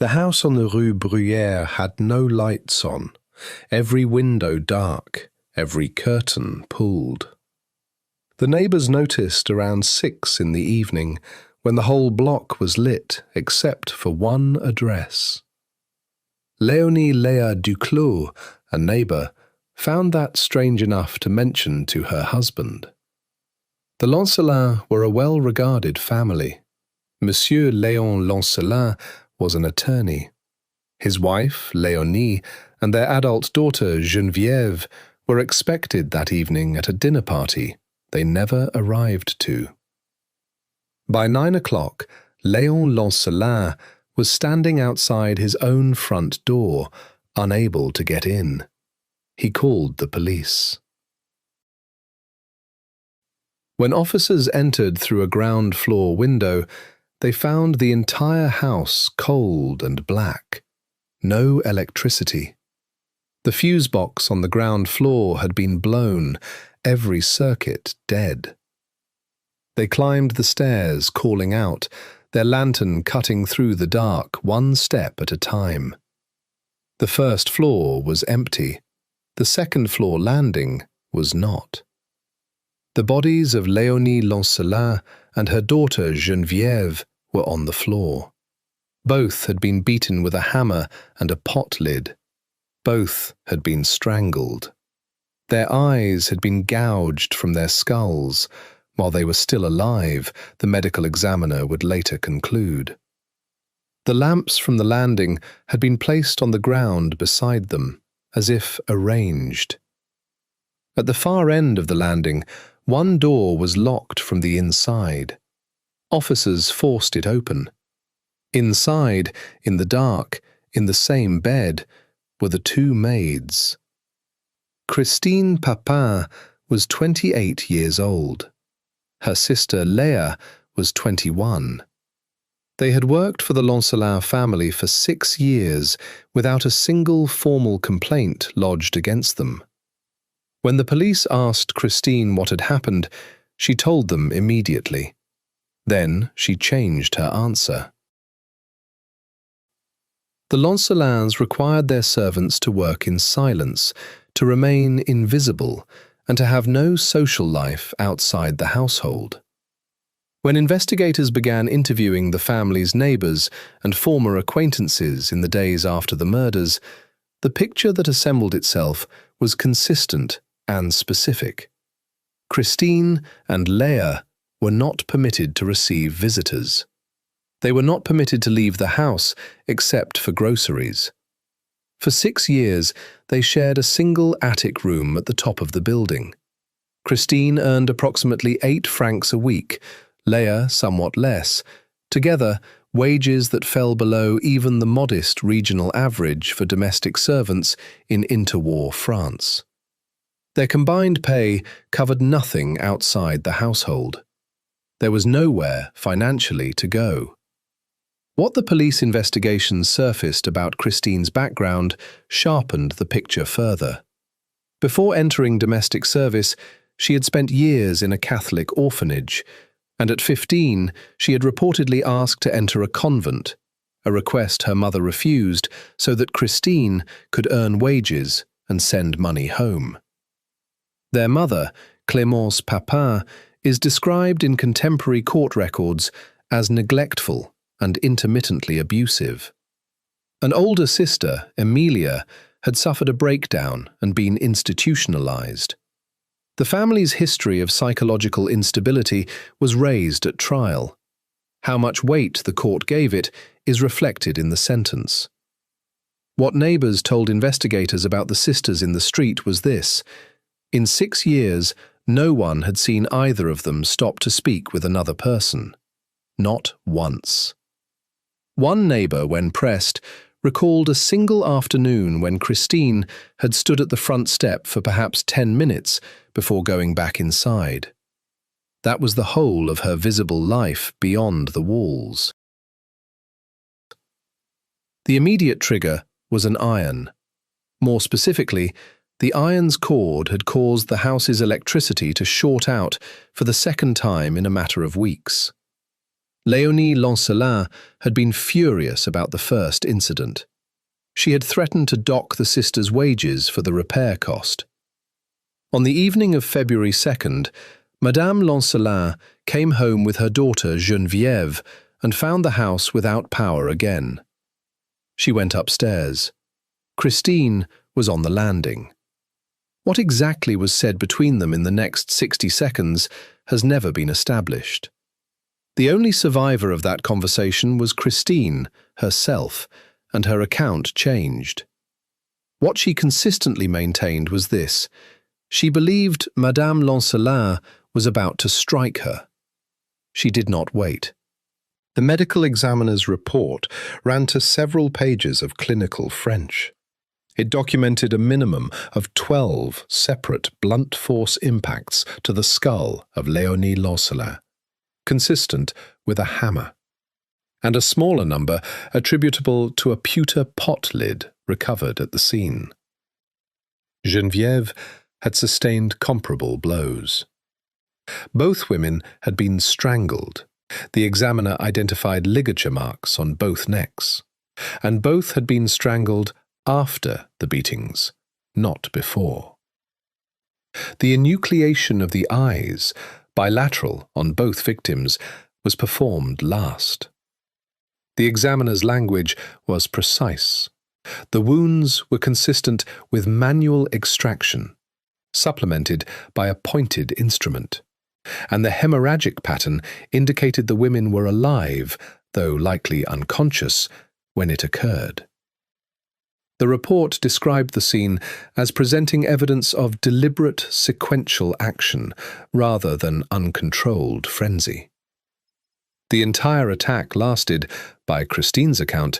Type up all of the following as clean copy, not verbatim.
The house on the Rue Bruyère had no lights on, every window dark, every curtain pulled. The neighbours noticed around 6 in the evening, when the whole block was lit except for one address. Léonie Léa Duclos, a neighbour, found that strange enough to mention to her husband. The Lancelins were a well-regarded family. Monsieur Léon Lancelin was an attorney. His wife, Léonie, and their adult daughter, Geneviève, were expected that evening at a dinner party they never arrived to. By 9 o'clock, Léon Lancelin was standing outside his own front door, unable to get in. He called the police. When officers entered through a ground-floor window, they found the entire house cold and black. No electricity. The fuse box on the ground floor had been blown, every circuit dead. They climbed the stairs, calling out, their lantern cutting through the dark one step at a time. The first floor was empty. The second floor landing was not. The bodies of Léonie Lancelin and her daughter Geneviève were on the floor. Both had been beaten with a hammer and a pot lid. Both had been strangled. Their eyes had been gouged from their skulls. While they were still alive, the medical examiner would later conclude. The lamps from the landing had been placed on the ground beside them, as if arranged. At the far end of the landing, one door was locked from the inside. Officers forced it open. Inside, in the dark, in the same bed, were the 2 maids. Christine Papin was 28 years old. Her sister Léa was 21. They had worked for the Lancelin family for 6 years without a single formal complaint lodged against them. When the police asked Christine what had happened, she told them immediately. Then she changed her answer. The Lancelins required their servants to work in silence, to remain invisible, and to have no social life outside the household. When investigators began interviewing the family's neighbours and former acquaintances in the days after the murders, the picture that assembled itself was consistent and specific. Christine and Léa were not permitted to receive visitors. They were not permitted to leave the house except for groceries. For 6 years, they shared a single attic room at the top of the building. Christine earned approximately 8 francs a week, Léa somewhat less, together wages that fell below even the modest regional average for domestic servants in interwar France. Their combined pay covered nothing outside the household. There was nowhere financially to go. What the police investigation surfaced about Christine's background sharpened the picture further. Before entering domestic service, she had spent years in a Catholic orphanage, and at 15 she had reportedly asked to enter a convent, a request her mother refused so that Christine could earn wages and send money home. Their mother, Clémence Papin, is described in contemporary court records as neglectful and intermittently abusive. An older sister, Emilia, had suffered a breakdown and been institutionalized. The family's history of psychological instability was raised at trial. How much weight the court gave it is reflected in the sentence. What neighbors told investigators about the sisters in the street was this: in 6 years, no one had seen either of them stop to speak with another person. Not once. One neighbor, when pressed, recalled a single afternoon when Christine had stood at the front step for perhaps 10 minutes before going back inside. That was the whole of her visible life beyond the walls. The immediate trigger was an iron. More specifically, the iron's cord had caused the house's electricity to short out for the second time in a matter of weeks. Léonie Lancelin had been furious about the first incident. She had threatened to dock the sisters' wages for the repair cost. On the evening of February 2nd, Madame Lancelin came home with her daughter Geneviève and found the house without power again. She went upstairs. Christine was on the landing. What exactly was said between them in the next 60 seconds has never been established. The only survivor of that conversation was Christine herself, and her account changed. What she consistently maintained was this: she believed Madame Lancelin was about to strike her. She did not wait. The medical examiner's report ran to several pages of clinical French. It documented a minimum of 12 separate blunt force impacts to the skull of Léonie Lancelin, consistent with a hammer, and a smaller number attributable to a pewter pot lid recovered at the scene. Geneviève had sustained comparable blows. Both women had been strangled. The examiner identified ligature marks on both necks, and both had been strangled after the beatings, not before. The enucleation of the eyes, bilateral on both victims, was performed last. The examiner's language was precise. The wounds were consistent with manual extraction, supplemented by a pointed instrument, and the hemorrhagic pattern indicated the women were alive, though likely unconscious, when it occurred. The report described the scene as presenting evidence of deliberate sequential action rather than uncontrolled frenzy. The entire attack lasted, by Christine's account,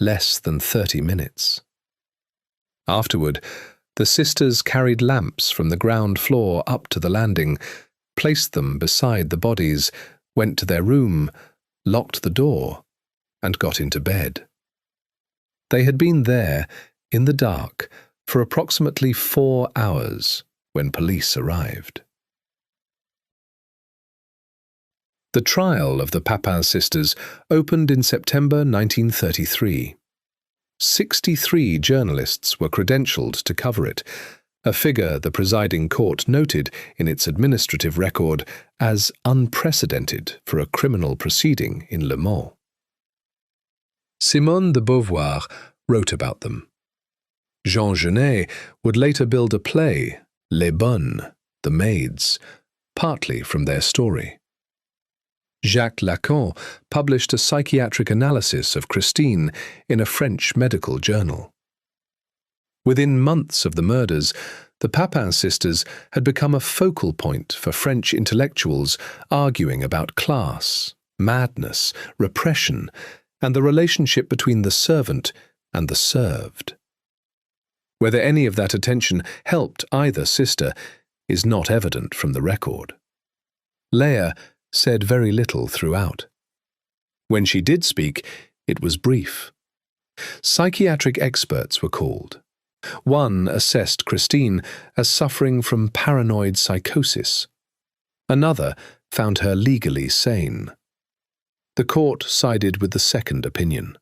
less than 30 minutes. Afterward, the sisters carried lamps from the ground floor up to the landing, placed them beside the bodies, went to their room, locked the door, and got into bed. They had been there, in the dark, for approximately 4 hours when police arrived. The trial of the Papin sisters opened in September 1933. 63 journalists were credentialed to cover it, a figure the presiding court noted in its administrative record as unprecedented for a criminal proceeding in Le Mans. Simone de Beauvoir wrote about them. Jean Genet would later build a play, Les Bonnes, the Maids, partly from their story. Jacques Lacan published a psychiatric analysis of Christine in a French medical journal. Within months of the murders, the Papin sisters had become a focal point for French intellectuals arguing about class, madness, repression, and the relationship between the servant and the served. Whether any of that attention helped either sister is not evident from the record. Léa said very little throughout. When she did speak, it was brief. Psychiatric experts were called. One assessed Christine as suffering from paranoid psychosis. Another found her legally sane. The court sided with the second opinion.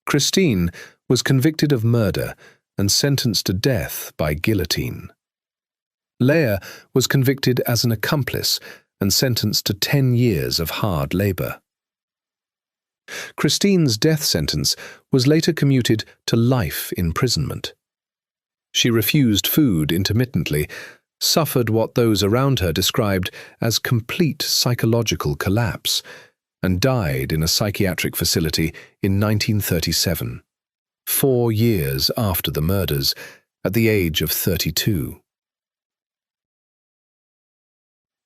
Christine was convicted of murder and sentenced to death by guillotine. Léa was convicted as an accomplice and sentenced to 10 years of hard labor. Christine's death sentence was later commuted to life imprisonment. She refused food intermittently, suffered what those around her described as complete psychological collapse, and died in a psychiatric facility in 1937, 4 years after the murders, at the age of 32.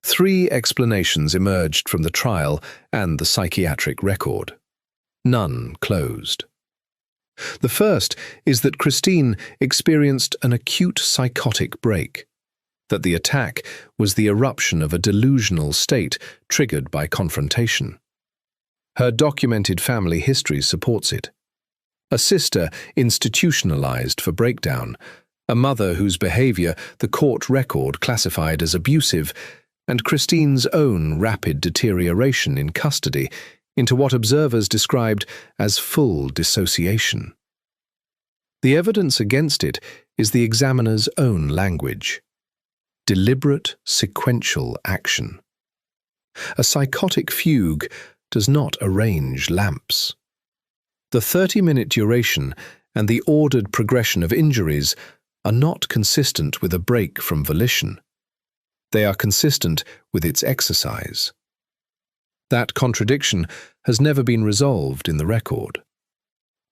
3 explanations emerged from the trial and the psychiatric record. None closed. The first is that Christine experienced an acute psychotic break, that the attack was the eruption of a delusional state triggered by confrontation. Her documented family history supports it. A sister institutionalized for breakdown, a mother whose behavior the court record classified as abusive, and Christine's own rapid deterioration in custody into what observers described as full dissociation. The evidence against it is the examiner's own language. Deliberate, sequential action. A psychotic fugue does not arrange lamps. The 30-minute duration and the ordered progression of injuries are not consistent with a break from volition. They are consistent with its exercise. That contradiction has never been resolved in the record.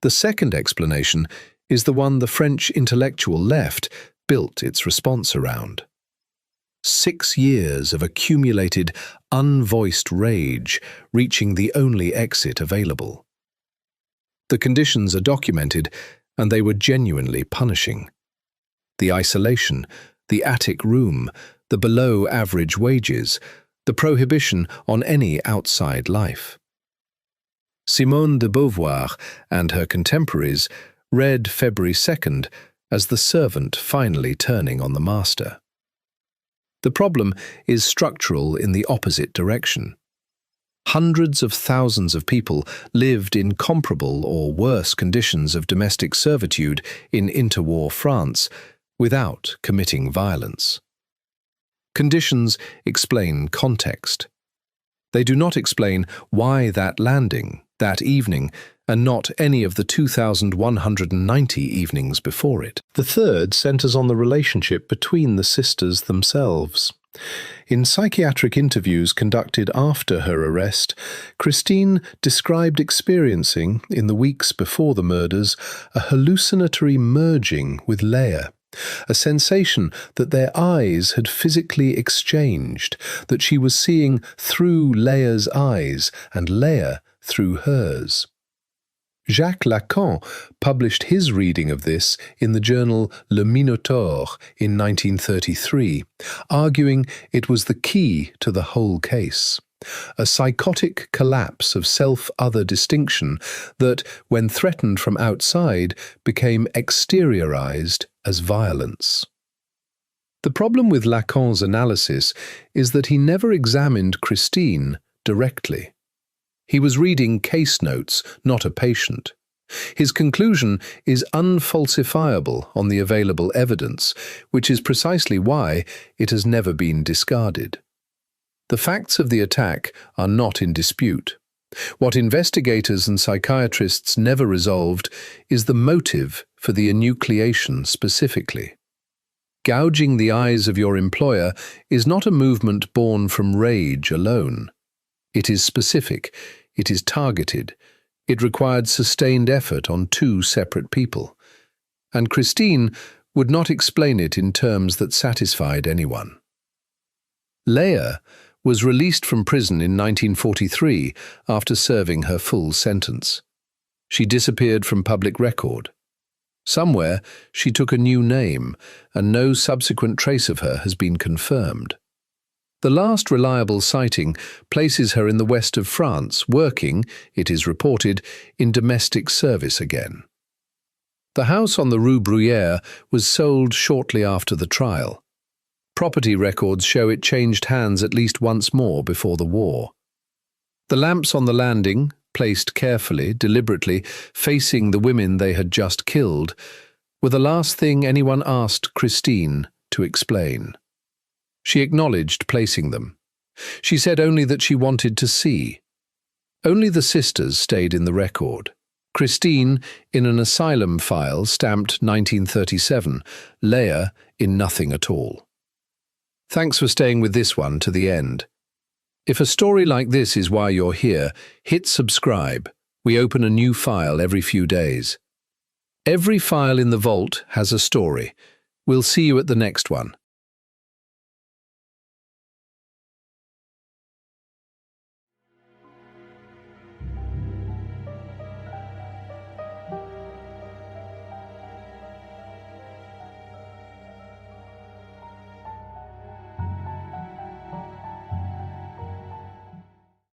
The second explanation is the one the French intellectual left built its response around. 6 years of accumulated, unvoiced rage reaching the only exit available. The conditions are documented, and they were genuinely punishing. The isolation, the attic room, the below-average wages, the prohibition on any outside life. Simone de Beauvoir and her contemporaries read February 2nd as the servant finally turning on the master. The problem is structural in the opposite direction. Hundreds of thousands of people lived in comparable or worse conditions of domestic servitude in interwar France without committing violence. Conditions explain context. They do not explain why that landing, that evening, and not any of the 2,190 evenings before it. The third centers on the relationship between the sisters themselves. In psychiatric interviews conducted after her arrest, Christine described experiencing, in the weeks before the murders, a hallucinatory merging with Léa, a sensation that their eyes had physically exchanged, that she was seeing through Léa's eyes and Léa through hers. Jacques Lacan published his reading of this in the journal Le Minotaure in 1933, arguing it was the key to the whole case. A psychotic collapse of self-other distinction that, when threatened from outside, became exteriorized as violence. The problem with Lacan's analysis is that he never examined Christine directly. He was reading case notes, not a patient. His conclusion is unfalsifiable on the available evidence, which is precisely why it has never been discarded. The facts of the attack are not in dispute. What investigators and psychiatrists never resolved is the motive for the enucleation specifically. Gouging the eyes of your employer is not a movement born from rage alone. It is specific, it is targeted, it required sustained effort on 2 separate people, and Christine would not explain it in terms that satisfied anyone. Léa was released from prison in 1943 after serving her full sentence. She disappeared from public record. Somewhere she took a new name, and no subsequent trace of her has been confirmed. The last reliable sighting places her in the west of France, working, it is reported, in domestic service again. The house on the Rue Bruyère was sold shortly after the trial. Property records show it changed hands at least once more before the war. The lamps on the landing, placed carefully, deliberately, facing the women they had just killed, were the last thing anyone asked Christine to explain. She acknowledged placing them. She said only that she wanted to see. Only the sisters stayed in the record. Christine in an asylum file stamped 1937, Léa in nothing at all. Thanks for staying with this one to the end. If a story like this is why you're here, hit subscribe. We open a new file every few days. Every file in the vault has a story. We'll see you at the next one.